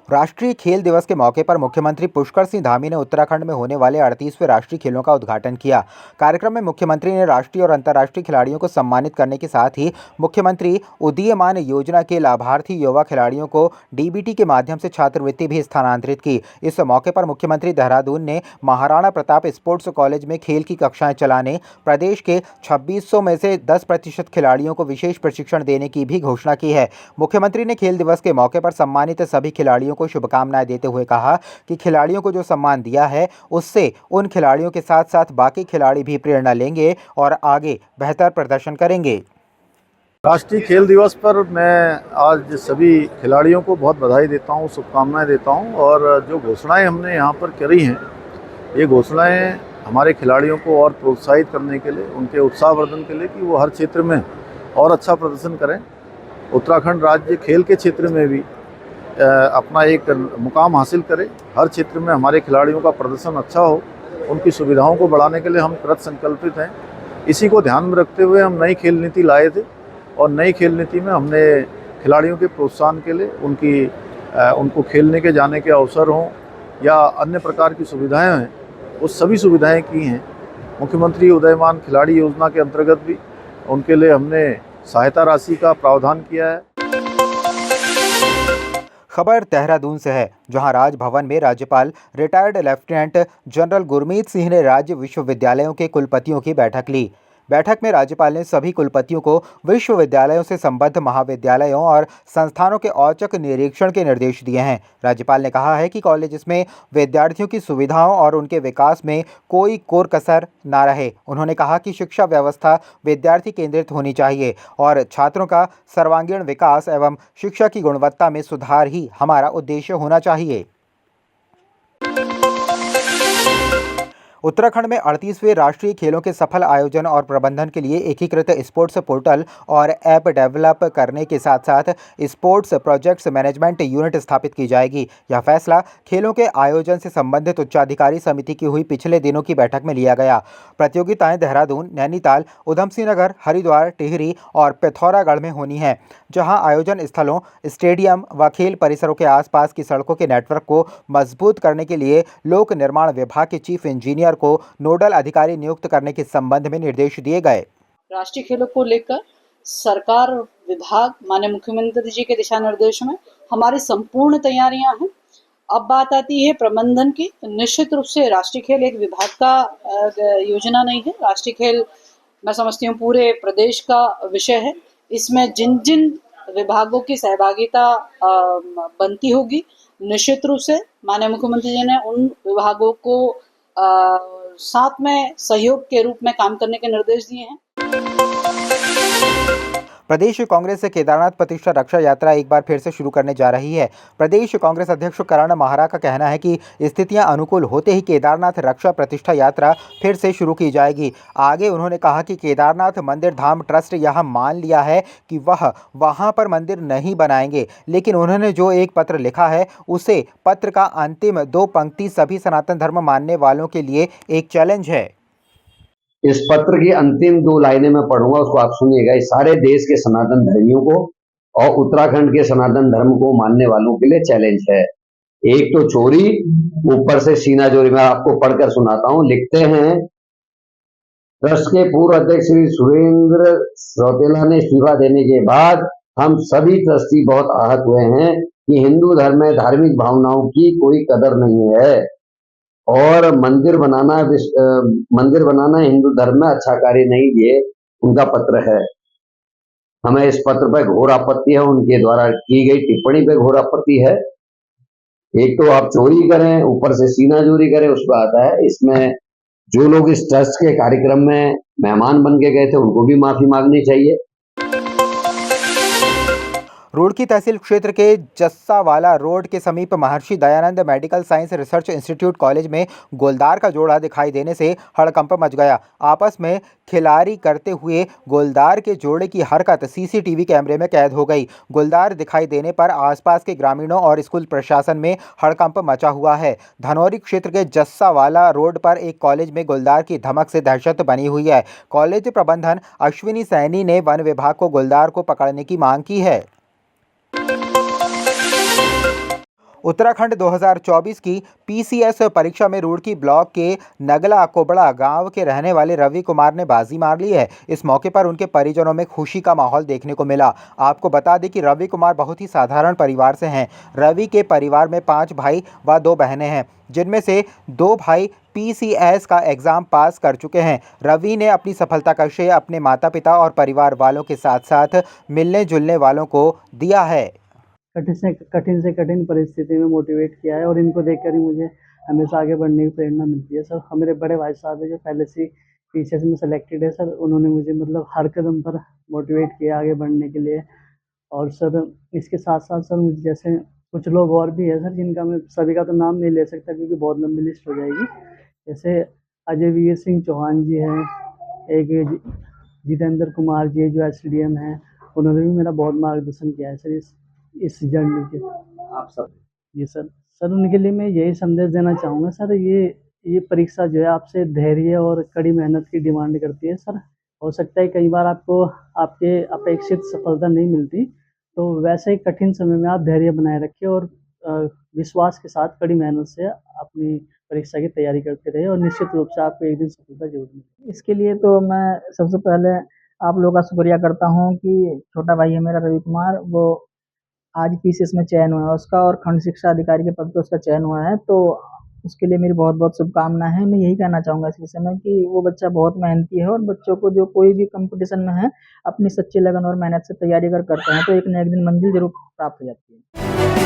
राष्ट्रीय खेल दिवस के मौके पर मुख्यमंत्री पुष्कर सिंह धामी ने उत्तराखंड में होने वाले 38वें राष्ट्रीय खेलों का उद्घाटन किया। कार्यक्रम में मुख्यमंत्री ने राष्ट्रीय और अंतर्राष्ट्रीय खिलाड़ियों को सम्मानित करने के साथ ही मुख्यमंत्री उदीयमान योजना के लाभार्थी युवा खिलाड़ियों को डीबीटी के माध्यम से छात्रवृत्ति भी स्थानांतरित की। इस मौके पर मुख्यमंत्री देहरादून ने महाराणा प्रताप स्पोर्ट्स कॉलेज में खेल की कक्षाएं चलाने, प्रदेश के 2600 में से 10% खिलाड़ियों को विशेष प्रशिक्षण देने की भी घोषणा की है। मुख्यमंत्री ने खेल दिवस के मौके पर सम्मानित सभी खिलाड़ियों को शुभकामनाएं देते हुए कहा कि खिलाड़ियों को जो सम्मान दिया है उससे उन खिलाड़ियों के साथ साथ बाकी खिलाड़ी भी प्रेरणा लेंगे और आगे बेहतर प्रदर्शन करेंगे। राष्ट्रीय खेल दिवस पर मैं आज सभी खिलाड़ियों को बहुत बधाई देता हूं, शुभकामनाएं देता हूं और जो घोषणाएं हमने यहां पर करी हैं, ये घोषणाएं हमारे खिलाड़ियों को और प्रोत्साहित करने के लिए, उनके उत्साहवर्धन के लिए कि वो हर क्षेत्र में और अच्छा प्रदर्शन करें। उत्तराखंड राज्य खेल के क्षेत्र में भी अपना एक मुकाम हासिल करे। हर क्षेत्र में हमारे खिलाड़ियों का प्रदर्शन अच्छा हो, उनकी सुविधाओं को बढ़ाने के लिए हम कृत संकल्पित हैं। इसी को ध्यान में रखते हुए हम नई खेल नीति लाए थे और नई खेल नीति में हमने खिलाड़ियों के प्रोत्साहन के लिए उनको खेलने के जाने के अवसर हों या अन्य प्रकार की सुविधाएं हैं, वो सभी सुविधाएं की हैं। मुख्यमंत्री उदीयमान खिलाड़ी योजना के अंतर्गत भी उनके लिए हमने सहायता राशि का प्रावधान किया है। खबर देहरादून से है, जहां राजभवन में राज्यपाल retired lieutenant general Gurmeet Singh ने राज्य विश्वविद्यालयों के कुलपतियों की बैठक ली। बैठक में राज्यपाल ने सभी कुलपतियों को विश्वविद्यालयों से संबद्ध महाविद्यालयों और संस्थानों के औचक निरीक्षण के निर्देश दिए हैं। राज्यपाल ने कहा है कि कॉलेज में विद्यार्थियों की सुविधाओं और उनके विकास में कोई कोर कसर ना रहे। उन्होंने कहा कि शिक्षा व्यवस्था विद्यार्थी केंद्रित होनी चाहिए और छात्रों का सर्वांगीण विकास एवं शिक्षा की गुणवत्ता में सुधार ही हमारा उद्देश्य होना चाहिए। उत्तराखंड में 38वें राष्ट्रीय खेलों के सफल आयोजन और प्रबंधन के लिए एकीकृत स्पोर्ट्स पोर्टल और ऐप डेवलप करने के साथ साथ स्पोर्ट्स प्रोजेक्ट्स मैनेजमेंट यूनिट स्थापित की जाएगी। यह फैसला खेलों के आयोजन से संबंधित उच्चाधिकारी समिति की हुई पिछले दिनों की बैठक में लिया गया। प्रतियोगिताएं देहरादून, नैनीताल, उधमसिंह नगर, हरिद्वार, टिहरी और पिथौरागढ़ में होनी है, जहां आयोजन स्थलों, स्टेडियम व खेल परिसरों के आसपास की सड़कों के नेटवर्क को मजबूत करने के लिए लोक निर्माण विभाग के चीफ इंजीनियर को नोडल अधिकारी नियुक्त करने के संबंध में निर्देश दिए गए। राष्ट्रीय खेलों को लेकर सरकार विभाग माननीय मुख्यमंत्री जी के दिशा निर्देश में हमारी संपूर्ण तैयारियां हैं। अब बात आती है प्रबंधन की। निश्चित रूप से राष्ट्रीय खेल एक विभाग का योजना नहीं है। राष्ट्रीय खेल मैं समझती हूँ पूरे प्रदेश का विषय है। इसमें जिन जिन विभागों की सहभागिता बनती होगी, निश्चित रूप से माननीय मुख्यमंत्री जी ने उन विभागों को साथ में सहयोग के रूप में काम करने के निर्देश दिए हैं। प्रदेश कांग्रेस से केदारनाथ प्रतिष्ठा रक्षा यात्रा एक बार फिर से शुरू करने जा रही है। प्रदेश कांग्रेस अध्यक्ष करण माहरा का कहना है कि स्थितियां अनुकूल होते ही केदारनाथ रक्षा प्रतिष्ठा यात्रा फिर से शुरू की जाएगी। आगे उन्होंने कहा कि केदारनाथ मंदिर धाम ट्रस्ट यह मान लिया है कि वह वहां पर मंदिर नहीं बनाएंगे, लेकिन उन्होंने जो एक पत्र लिखा है उसे पत्र का अंतिम 2 पंक्ति सभी सनातन धर्म मानने वालों के लिए एक चैलेंज है। इस पत्र की अंतिम 2 लाइनें मैं पढ़ूंगा, उसको आप सुनिएगा। इस सारे देश के सनातन धर्मियों को और उत्तराखंड के सनातन धर्म को मानने वालों के लिए चैलेंज है। एक तो चोरी, ऊपर से सीना चोरी। मैं आपको पढ़कर सुनाता हूं। लिखते हैं, ट्रस्ट के पूर्व अध्यक्ष श्री सुरेंद्र रौतेला ने इस्तीफा देने के बाद हम सभी ट्रस्टी बहुत आहत हुए हैं कि हिंदू धर्म में धार्मिक भावनाओं की कोई कदर नहीं है और मंदिर बनाना हिंदू धर्म में अच्छा कार्य नहीं, ये उनका पत्र है। हमें इस पत्र पर घोर आपत्ति है, उनके द्वारा की गई टिप्पणी पे घोर आपत्ति है। एक तो आप चोरी करें, ऊपर से सीना चोरी करें, उस पर आता है। इसमें जो लोग इस ट्रस्ट के कार्यक्रम में मेहमान बन के गए थे उनको भी माफी मांगनी चाहिए। रुड़की तहसील क्षेत्र के जस्सावाला रोड के समीप Maharshi Dayanand medical science research institute college में गोलदार का जोड़ा दिखाई देने से हड़कंप मच गया। आपस में खिलाड़ी करते हुए गोलदार के जोड़े की हरकत सीसीटीवी कैमरे में कैद हो गई। गोलदार दिखाई देने पर आसपास के ग्रामीणों और स्कूल प्रशासन में हड़कंप मचा हुआ है। धनौरी क्षेत्र के जस्सावाला रोड पर एक कॉलेज में गोलदार की धमक से दहशत बनी हुई है। कॉलेज प्रबंधन अश्विनी सैनी ने वन विभाग को गोलदार को पकड़ने की मांग की है। उत्तराखंड 2024 की पीसीएस परीक्षा में रुड़की ब्लॉक के नगला कोबड़ा गांव के रहने वाले रवि कुमार ने बाजी मार ली है। इस मौके पर उनके परिजनों में खुशी का माहौल देखने को मिला। आपको बता दें कि रवि कुमार बहुत ही साधारण परिवार से हैं। रवि के परिवार में 5 भाई व 2 बहनें हैं, जिनमें से 2 भाई पीसीएस का एग्ज़ाम पास कर चुके हैं। रवि ने अपनी सफलता का श्रेय अपने माता पिता और परिवार वालों के साथ साथ मिलने जुलने वालों को दिया है। कठिन से कठिन परिस्थिति में मोटिवेट किया है और इनको देखकर ही मुझे हमेशा आगे बढ़ने की प्रेरणा मिलती है सर। मेरे बड़े भाई साहब है जो पहले से पीसीएस में सेलेक्टेड है सर, उन्होंने मुझे मतलब हर कदम पर मोटिवेट किया आगे बढ़ने के लिए। और सर इसके साथ साथ सर मुझे जैसे कुछ लोग और भी है सर, जिनका मैं सभी का तो नाम नहीं ले सकता क्योंकि बहुत लंबी लिस्ट हो जाएगी। जैसे अजय वीर सिंह चौहान जी हैं, एक जितेंद्र कुमार जी जो एसडीएम हैं, उन्होंने भी मेरा बहुत मार्गदर्शन किया है सर इस जर्नी के। आप सब जी सर उनके लिए मैं यही संदेश देना चाहूँगा सर, ये परीक्षा जो है आपसे धैर्य और कड़ी मेहनत की डिमांड करती है सर। हो सकता है कई बार आपको आपके अपेक्षित सफलता नहीं मिलती, तो वैसे ही कठिन समय में आप धैर्य बनाए रखें और विश्वास के साथ कड़ी मेहनत से अपनी परीक्षा की तैयारी करते रहे और निश्चित रूप से आपको एक दिन सफलता जरूर मिलेगी। इसके लिए तो मैं सबसे पहले आप लोगों का शुक्रिया करता हूँ कि छोटा भाई है मेरा रवि कुमार, वो आज पीसीएस में चयन हुआ है उसका और खंड शिक्षा अधिकारी के पद पर उसका चयन हुआ है, तो उसके लिए मेरी बहुत बहुत शुभकामनाएं हैं। मैं यही कहना चाहूँगा इस विषय में कि वो बच्चा बहुत मेहनती है और बच्चों को जो कोई भी कंपटीशन में है अपनी सच्ची लगन और मेहनत से तैयारी अगर करते हैं तो एक न एक दिन मंजिल जरूर प्राप्त हो जाती है।